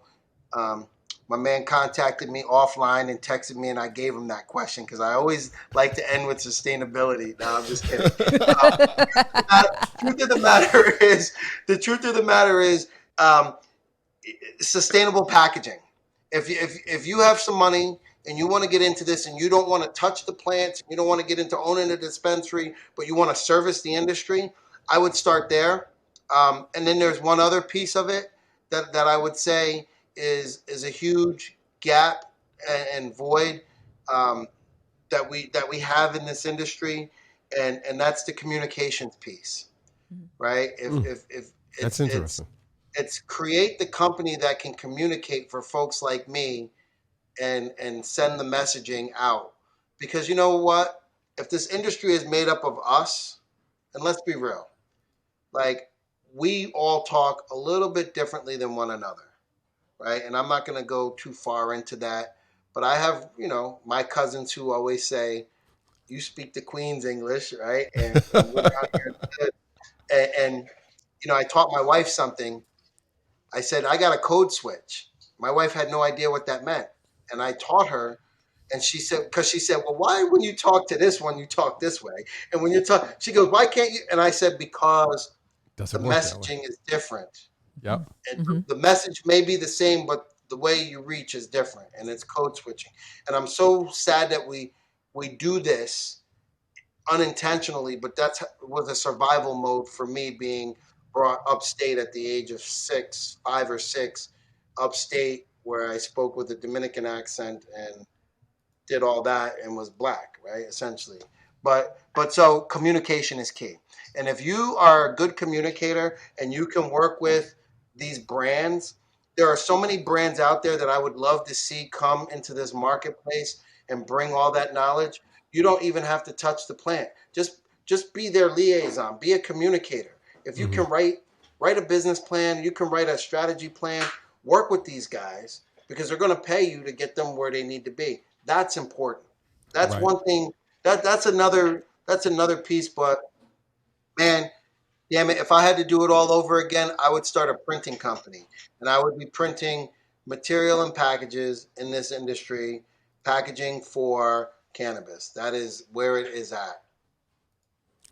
my man contacted me offline and texted me, and I gave him that question because I always like to end with sustainability. No, I'm just kidding. The truth of the matter is, sustainable packaging. If you have some money and you want to get into this and you don't want to touch the plants, you don't want to get into owning a dispensary, but you want to service the industry, I would start there. And then there's one other piece of it that I would say is a huge gap and void that we have in this industry, and that's the communications piece, right? That's interesting. It's create the company that can communicate for folks like me and send the messaging out. Because you know what? If this industry is made up of us, and let's be real, like we all talk a little bit differently than one another, right? And I'm not going to go too far into that, but I have, my cousins who always say, you speak the Queen's English, right? And we're out here and I taught my wife something. I said, I got a code switch. My wife had no idea what that meant. And I taught her, and she said, well, why when you talk to this one, you talk this way? And when you talk, she goes, why can't you? And I said, because the messaging is different. Yep. And the message may be the same, but the way you reach is different, and it's code switching. And I'm so sad that we do this unintentionally, but that was a survival mode for me, being brought upstate at the age of 5 or 6, upstate, where I spoke with a Dominican accent and did all that and was black, right, essentially. But so communication is key. And if you are a good communicator and you can work with these brands, there are so many brands out there that I would love to see come into this marketplace and bring all that knowledge. You don't even have to touch the plant. Just be their liaison, be a communicator. If you can write a business plan, you can write a strategy plan, work with these guys because they're going to pay you to get them where they need to be. That's important. That's Right. one thing. That's another piece. But man, damn it, if I had to do it all over again, I would start a printing company, and I would be printing material and packages in this industry, packaging for cannabis. That is where it is at.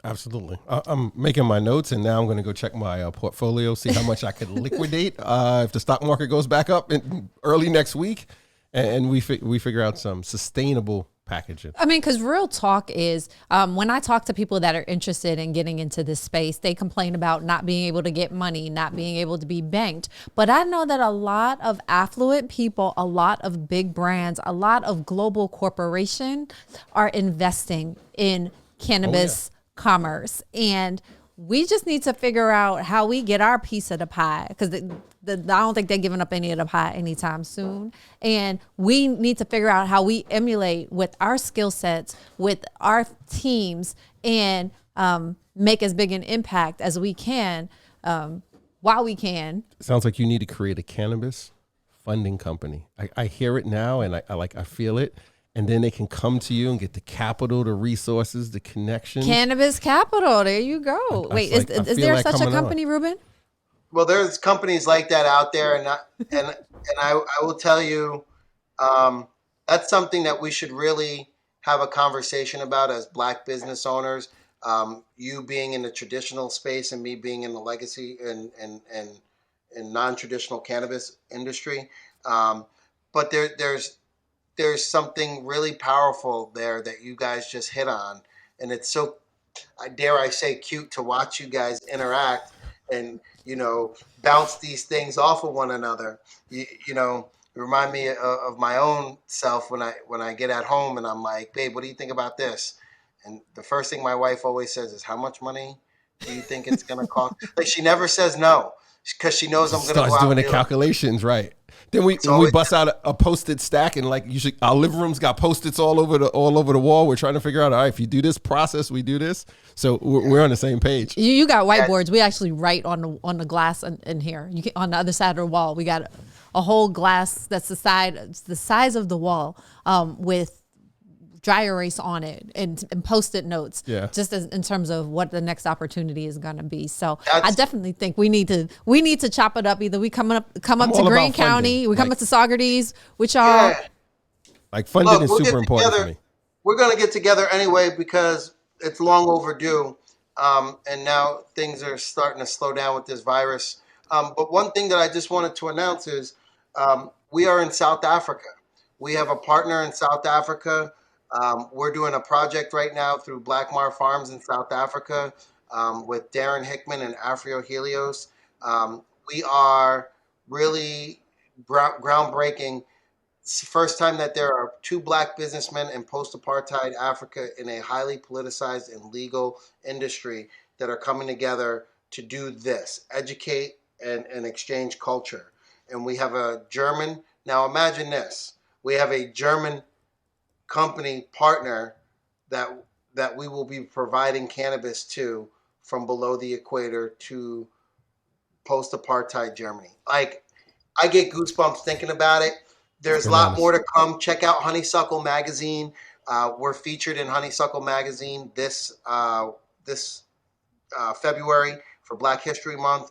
Absolutely. I'm making my notes, and now I'm going to go check my portfolio, see how much I could liquidate if the stock market goes back up in early next week, and we figure out some sustainable packaging. I mean, because real talk is when I talk to people that are interested in getting into this space, they complain about not being able to get money, not being able to be banked. But I know that a lot of affluent people, a lot of big brands, a lot of global corporations are investing in cannabis commerce. And we just need to figure out how we get our piece of the pie, because I don't think they're giving up any of the pie anytime soon. And we need to figure out how we emulate with our skill sets, with our teams, and make as big an impact as we can while we can. Sounds like you need to create a cannabis funding company. I hear it now, and I feel it. And then they can come to you and get the capital, the resources, the connections. Cannabis capital. There you go. Wait, is there such a company, Ruben? Well, there's companies like that out there, and I will tell you, that's something that we should really have a conversation about as Black business owners. You being in the traditional space and me being in the legacy and non-traditional cannabis industry, but there's something really powerful there that you guys just hit on, and it's so, dare I say, cute to watch you guys interact and bounce these things off of one another. Remind me of my own self when I get at home and I'm like, babe, what do you think about this? And the first thing my wife always says is, how much money do you think it's gonna cost? Like, she never says no because she knows I'm gonna Starts go out doing the and calculations, right? Then we bust out a post-it stack, and like usually our living room's got post-its all over the wall. We're trying to figure out, all right, if you do this process, we do this. So we're on the same page. You got whiteboards. We actually write on the glass in here. On the other side of the wall, we got a whole glass that's the size of the wall with dry erase on it and post-it notes, just as in terms of what the next opportunity is going to be. So I definitely think we need to chop it up. Either we come up to Greene County, we come up to Saugerties, which are like funding is super important for me. We're going to get together anyway because it's long overdue, and now things are starting to slow down with this virus. But one thing that I just wanted to announce is we are in South Africa. We have a partner in South Africa. We're doing a project right now through Blak Mar Farms in South Africa with Darren Hickman and Afro Helios. We are really groundbreaking. It's the first time that there are two Black businessmen in post-apartheid Africa in a highly politicized and legal industry that are coming together to do this, educate and exchange culture. And we have a German. Now imagine this. We have a German company partner that we will be providing cannabis to from below the equator to post-apartheid Germany. Like, I get goosebumps thinking about it. There's a lot more to come. Check out Honeysuckle Magazine. We're featured in Honeysuckle Magazine this February for Black History Month.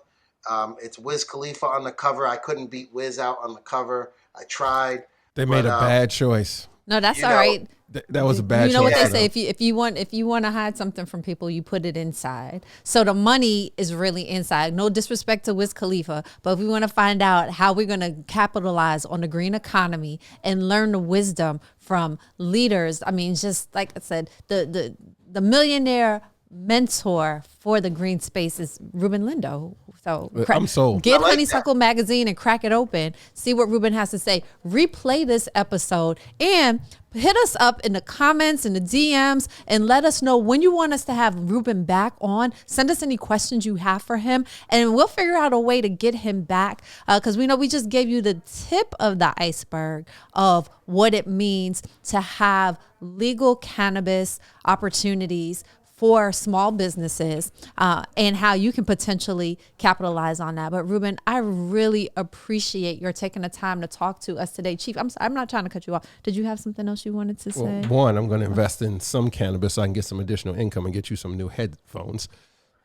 It's Wiz Khalifa on the cover. I couldn't beat Wiz out on the cover. I tried. They made a bad choice. No, that's all right. That was a bad choice. You know what they say? If you want to hide something from people, you put it inside. So the money is really inside. No disrespect to Wiz Khalifa, but if we want to find out how we're going to capitalize on the green economy and learn the wisdom from leaders, I mean, just like I said, the millionaire mentor for the green space is Ruben Lindo. So I'm sold. Get like Honeysuckle Magazine and crack it open. See what Ruben has to say. Replay this episode and hit us up in the comments and the DMs and let us know when you want us to have Ruben back on. Send us any questions you have for him and we'll figure out a way to get him back because we know we just gave you the tip of the iceberg of what it means to have legal cannabis opportunities for small businesses and how you can potentially capitalize on that. But Ruben, I really appreciate your taking the time to talk to us today. Chief, I'm not trying to cut you off. Did you have something else you wanted to say? Well, one, I'm going to invest in some cannabis so I can get some additional income and get you some new headphones.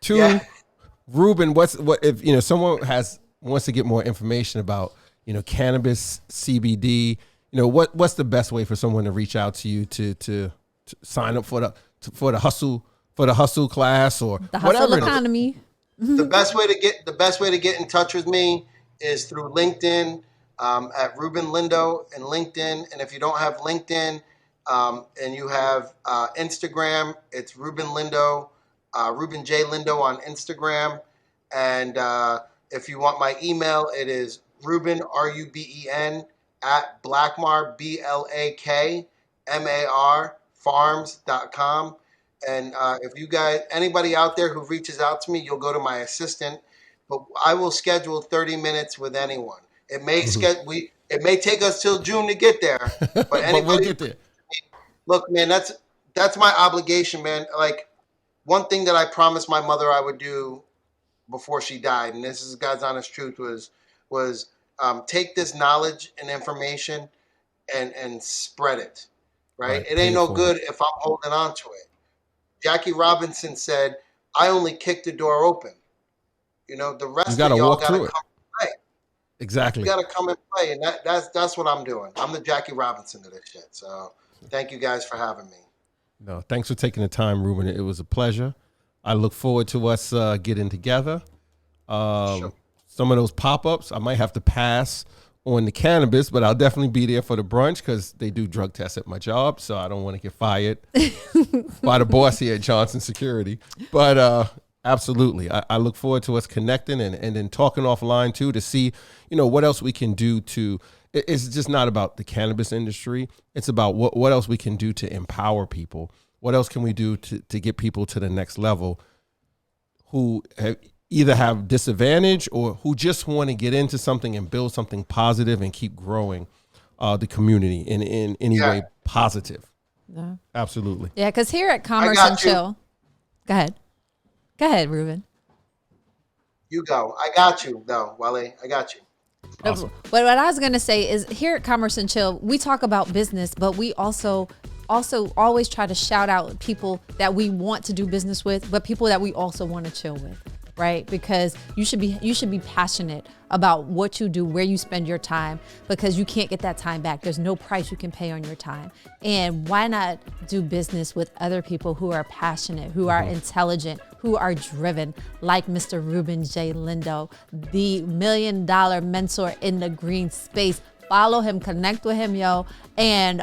Two, Ruben, what if someone wants to get more information about cannabis, CBD, what's the best way for someone to reach out to you to sign up for the hustle class or the hustle whatever economy? The best way to get in touch with me is through LinkedIn at Ruben Lindo and LinkedIn. And if you don't have LinkedIn and you have Instagram, it's Ruben Lindo, Ruben J Lindo on Instagram. And if you want my email, it is Ruben RUBEN at Blak Mar BLAK Farms.com. And if you guys, anybody out there who reaches out to me, you'll go to my assistant. But I will schedule 30 minutes with anyone. It may it may take us till June to get there, but anybody, we'll get there. Look, man, that's my obligation, man. Like one thing that I promised my mother I would do before she died, and this is God's honest truth, was take this knowledge and information and spread it. Right? It ain't no good if I'm holding on to it. Jackie Robinson said, I only kicked the door open. The rest of y'all got to come and play. Exactly. You got to come and play. And that's what I'm doing. I'm the Jackie Robinson of this shit. So thank you guys for having me. No, thanks for taking the time, Ruben. It was a pleasure. I look forward to us getting together. Sure. Some of those pop-ups, I might have to pass on the cannabis, but I'll definitely be there for the brunch because they do drug tests at my job, so I don't want to get fired by the boss here at Johnson Security. But absolutely, I look forward to us connecting and then talking offline too to see, what else we can do to. It's just not about the cannabis industry. It's about what else we can do to empower people. What else can we do to get people to the next level who either have disadvantage or who just want to get into something and build something positive and keep growing the community in any way positive. Yeah. Absolutely. Yeah, because here at Commerce and Chill, go ahead, Ruben. You go. I got you, though, Waleed. I got you. Awesome. But what I was going to say is here at Commerce and Chill, we talk about business, but we also always try to shout out people that we want to do business with, but people that we also want to chill with. Right? Because you should be passionate about what you do, where you spend your time, because you can't get that time back. There's no price you can pay on your time. And why not do business with other people who are passionate, who are intelligent, who are driven, like Mr. Ruben J. Lindo, the $1 million mentor in the green space. Follow him, connect with him, yo, and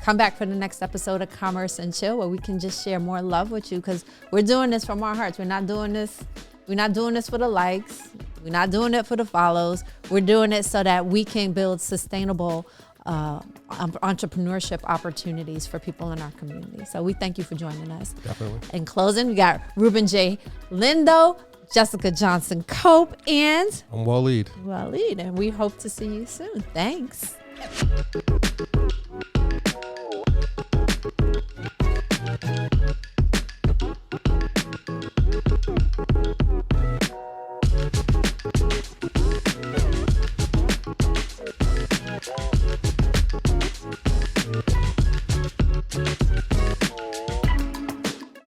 come back for the next episode of Commerce and Chill, where we can just share more love with you, because we're doing this from our hearts. We're not doing this for the likes. We're not doing it for the follows. We're doing it so that we can build sustainable entrepreneurship opportunities for people in our community. So we thank you for joining us. Definitely. In closing, we got Ruben J. Lindo, Jessica Johnson Cope, and I'm Waleed. And we hope to see you soon. Thanks.